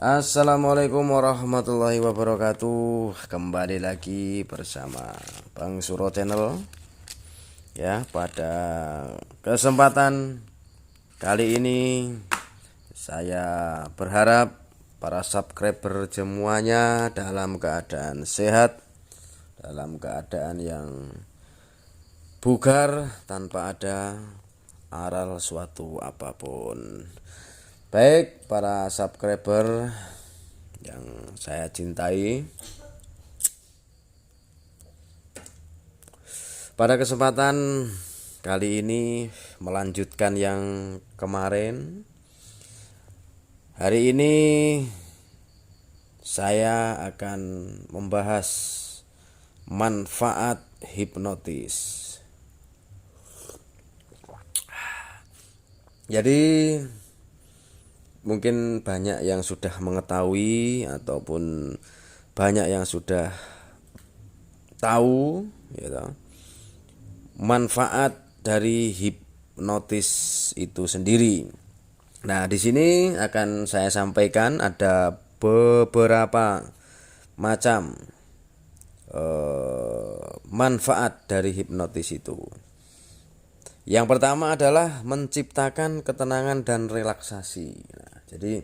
Assalamualaikum warahmatullahi wabarakatuh. Kembali lagi bersama Bang Suro Channel. Ya, pada kesempatan kali ini saya berharap para subscriber semuanya dalam keadaan sehat, dalam keadaan yang bugar tanpa ada aral suatu apapun. Baik para subscriber yang saya cintai, pada kesempatan kali ini melanjutkan yang kemarin. Hari ini saya akan membahas manfaat hipnotis. Jadi mungkin banyak yang sudah mengetahui ataupun banyak yang sudah tahu gitu, manfaat dari hipnotis itu sendiri. Nah, di sini akan saya sampaikan ada beberapa macam manfaat dari hipnotis itu. Yang pertama adalah menciptakan ketenangan dan relaksasi. Nah, jadi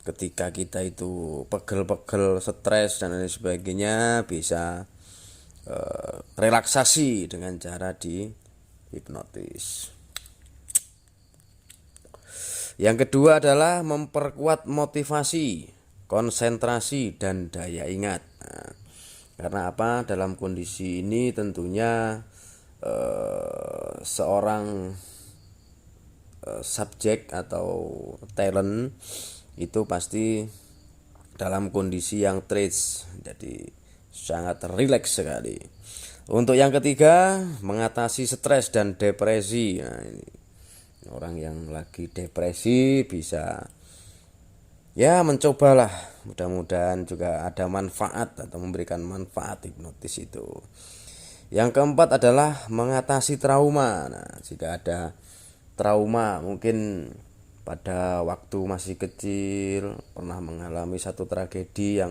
ketika kita itu pegel-pegel, stres dan lain sebagainya, bisa relaksasi dengan cara di hipnotis. Yang kedua adalah memperkuat motivasi, konsentrasi dan daya ingat. Nah, karena apa? Dalam kondisi ini tentunya seorang subjek atau talent itu pasti dalam kondisi yang trance, jadi sangat rileks sekali. Untuk yang ketiga, mengatasi stres dan depresi. Nah, ini orang yang lagi depresi bisa ya mencobalah, mudah-mudahan juga ada manfaat atau memberikan manfaat hipnotis itu. Yang keempat adalah mengatasi trauma. Nah, jika ada trauma, mungkin pada waktu masih kecil pernah mengalami satu tragedi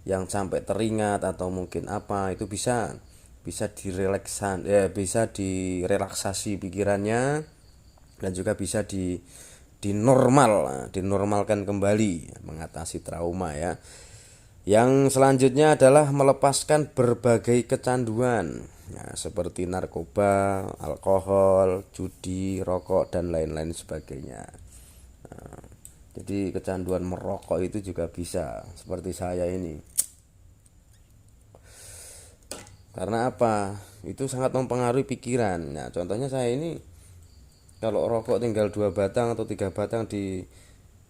yang sampai teringat atau mungkin apa, itu bisa bisa direlaksasi pikirannya dan juga bisa dinormalkan kembali, mengatasi trauma ya. Yang selanjutnya adalah melepaskan berbagai kecanduan, nah, seperti narkoba, alkohol, judi, rokok dan lain-lain sebagainya. Nah, jadi kecanduan merokok itu juga bisa seperti saya ini. Karena apa? Itu sangat mempengaruhi pikiran. Nah, contohnya saya ini kalau rokok tinggal 2 batang atau 3 batang di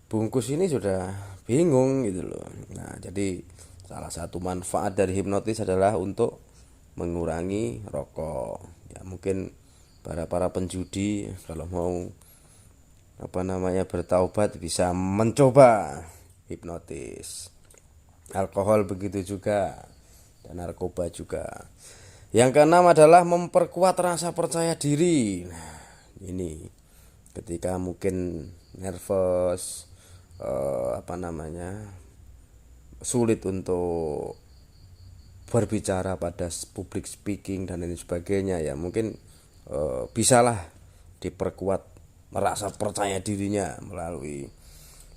bungkus ini sudah bingung gitu loh. Nah, jadi salah satu manfaat dari hipnotis adalah untuk mengurangi rokok. Ya, mungkin para penjudi kalau mau bertaubat bisa mencoba hipnotis. Alkohol begitu juga, dan narkoba juga. Yang keenam adalah memperkuat rasa percaya diri. Nah, ini ketika mungkin nervous, sulit untuk berbicara pada public speaking dan lain sebagainya, ya mungkin bisalah diperkuat merasa percaya dirinya melalui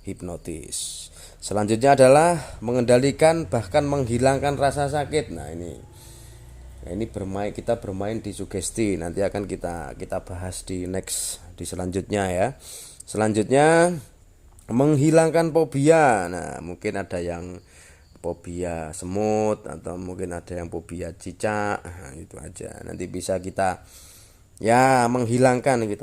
hipnotis. Selanjutnya adalah mengendalikan bahkan menghilangkan rasa sakit. Nah, ini kita bermain di sugesti, nanti akan kita bahas di selanjutnya ya. Selanjutnya menghilangkan fobia. Nah, mungkin ada yang fobia semut atau mungkin ada yang fobia cicak. Nah, itu aja. Nanti bisa kita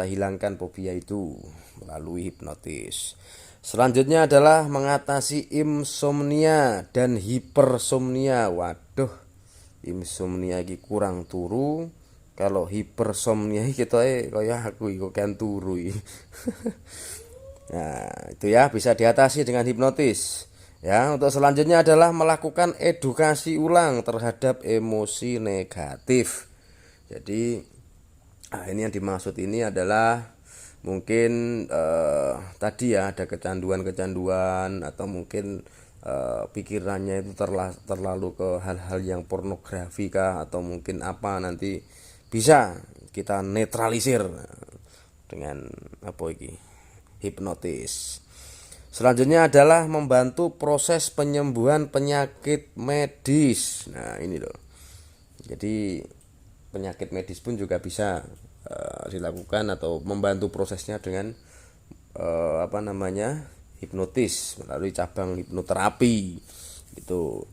hilangkan fobia itu melalui hipnotis. Selanjutnya adalah mengatasi insomnia dan hipersomnia. Waduh, insomnia iki kurang turu. Kalau hipersomnia kita kayak aku kok kan turu. Nah, itu ya bisa diatasi dengan hipnotis. Ya, untuk selanjutnya adalah melakukan edukasi ulang terhadap emosi negatif. Jadi, ini yang dimaksud ini adalah mungkin tadi ya ada kecanduan-kecanduan, atau mungkin pikirannya itu terlalu ke hal-hal yang pornografi kah, atau mungkin apa, nanti bisa kita netralisir dengan apa iki, hipnotis. Selanjutnya adalah membantu proses penyembuhan penyakit medis. Nah, ini loh. Jadi penyakit medis pun juga bisa dilakukan atau membantu prosesnya dengan apa namanya, hipnotis melalui cabang hipnoterapi gitu.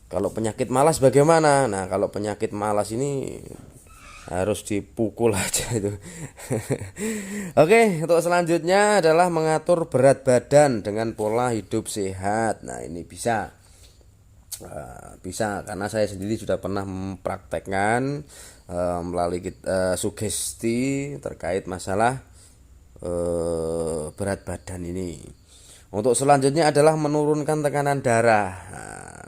Kalau penyakit malas bagaimana? Nah, kalau penyakit malas ini harus dipukul aja itu. Oke, untuk selanjutnya adalah mengatur berat badan dengan pola hidup sehat. Nah, ini bisa karena saya sendiri sudah pernah mempraktekkan melalui sugesti terkait masalah berat badan ini. Untuk selanjutnya adalah menurunkan tekanan darah. Nah,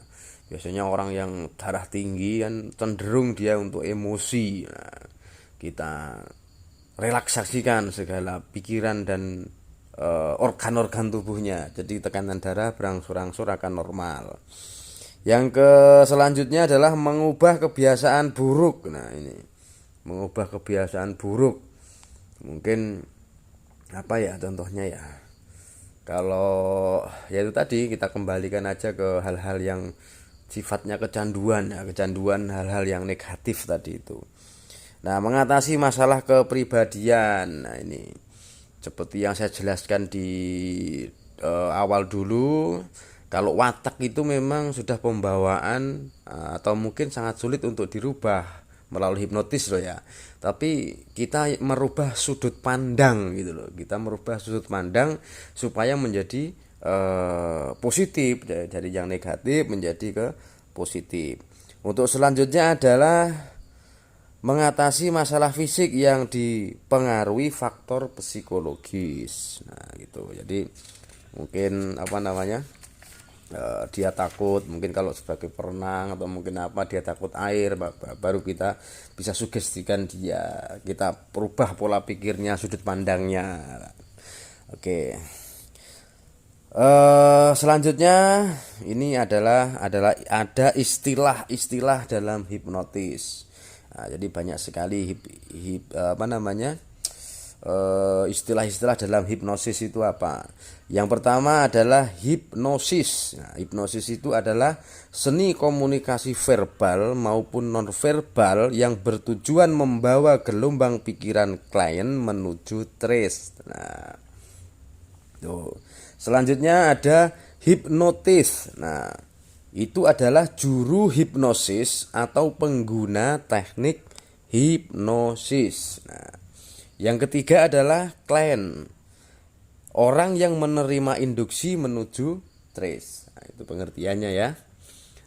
biasanya orang yang darah tinggi kan cenderung dia untuk emosi. Nah, kita relaksasikan segala pikiran dan organ-organ tubuhnya. Jadi tekanan darah berangsur-angsur akan normal. Yang selanjutnya adalah mengubah kebiasaan buruk. Nah, ini mengubah kebiasaan buruk. Mungkin apa ya contohnya ya? Kalau ya itu tadi, kita kembalikan aja ke hal-hal yang sifatnya kecanduan ya, kecanduan hal-hal yang negatif tadi itu. Nah, mengatasi masalah kepribadian. Nah, ini seperti yang saya jelaskan di awal dulu, kalau watak itu memang sudah pembawaan atau mungkin sangat sulit untuk dirubah melalui hipnotis loh ya. Tapi kita merubah sudut pandang gitu loh. Kita merubah sudut pandang supaya menjadi positif, dari yang negatif menjadi ke positif. Untuk selanjutnya adalah mengatasi masalah fisik yang dipengaruhi faktor psikologis. Nah, gitu. Jadi mungkin apa namanya? Dia takut, mungkin kalau sebagai perenang atau mungkin apa, dia takut air, baru kita bisa sugestikan dia, kita perubah pola pikirnya, sudut pandangnya. Oke. Selanjutnya ini adalah ada istilah-istilah dalam hipnotis. Nah, jadi banyak sekali apa namanya, istilah-istilah dalam hipnosis itu apa. Yang pertama adalah hipnosis. Nah, hipnosis itu adalah seni komunikasi verbal maupun nonverbal yang bertujuan membawa gelombang pikiran klien menuju trace. Nah, tuh. Selanjutnya ada hipnotis. Nah, itu adalah juru hipnosis atau pengguna teknik hipnosis. Nah, yang ketiga adalah klien, orang yang menerima induksi menuju trace. Nah, itu pengertiannya ya.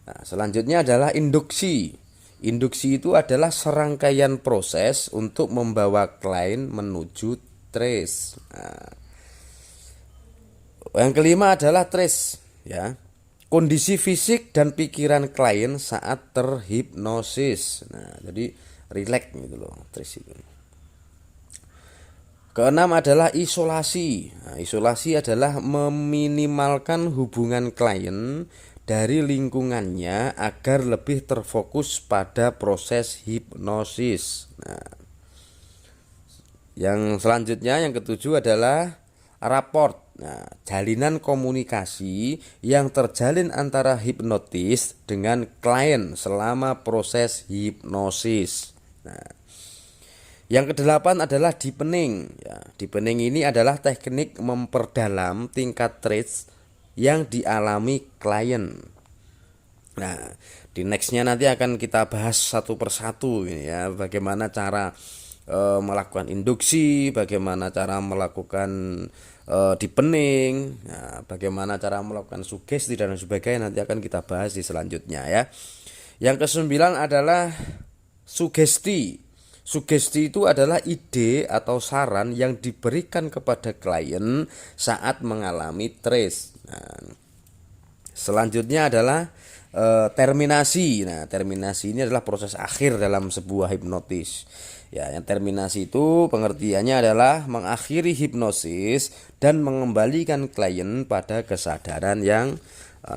Nah, selanjutnya adalah induksi. Induksi itu adalah serangkaian proses untuk membawa klien menuju trace. Nah, yang kelima adalah trace ya. Kondisi fisik dan pikiran klien saat terhipnosis. Nah, jadi relax gitu loh trace itu. Keenam adalah isolasi. Nah, isolasi adalah meminimalkan hubungan klien dari lingkungannya agar lebih terfokus pada proses hipnosis. Nah, yang selanjutnya yang ketujuh adalah rapport. Nah, jalinan komunikasi yang terjalin antara hipnotis dengan klien selama proses hipnosis. Nah, yang kedelapan adalah deepening. Ya, deepening ini adalah teknik memperdalam tingkat trace yang dialami klien. Nah, di nextnya nanti akan kita bahas satu persatu ini ya, bagaimana cara melakukan induksi, bagaimana cara melakukan deepening, nah, bagaimana cara melakukan sugesti dan sebagainya, nanti akan kita bahas di selanjutnya ya. Yang kesembilan adalah sugesti. Sugesti itu adalah ide atau saran yang diberikan kepada klien saat mengalami trace. Nah, selanjutnya adalah terminasi. Nah, terminasi ini adalah proses akhir dalam sebuah hipnotis. Ya, yang terminasi itu pengertiannya adalah mengakhiri hipnosis dan mengembalikan klien pada kesadaran yang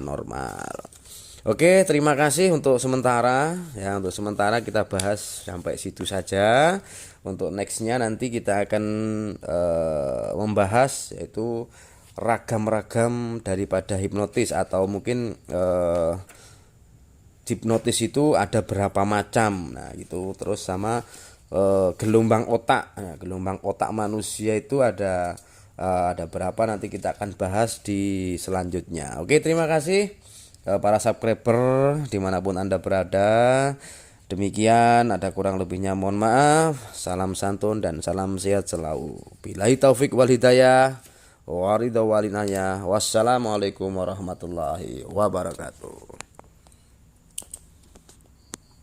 normal. Oke, terima kasih untuk sementara. Ya, untuk sementara kita bahas sampai situ saja. Untuk nextnya nanti kita akan membahas yaitu ragam-ragam daripada hipnotis, atau mungkin hipnotis itu ada berapa macam. Nah, gitu. Terus sama gelombang otak. Nah, gelombang otak manusia itu ada berapa, nanti kita akan bahas di selanjutnya. Oke, terima kasih para subscriber dimanapun Anda berada. Demikian, ada kurang lebihnya mohon maaf. Salam santun dan salam sehat selalu. Billahi taufik wal hidayah. Waridha walinaya. Wassalamualaikum warahmatullahi wabarakatuh.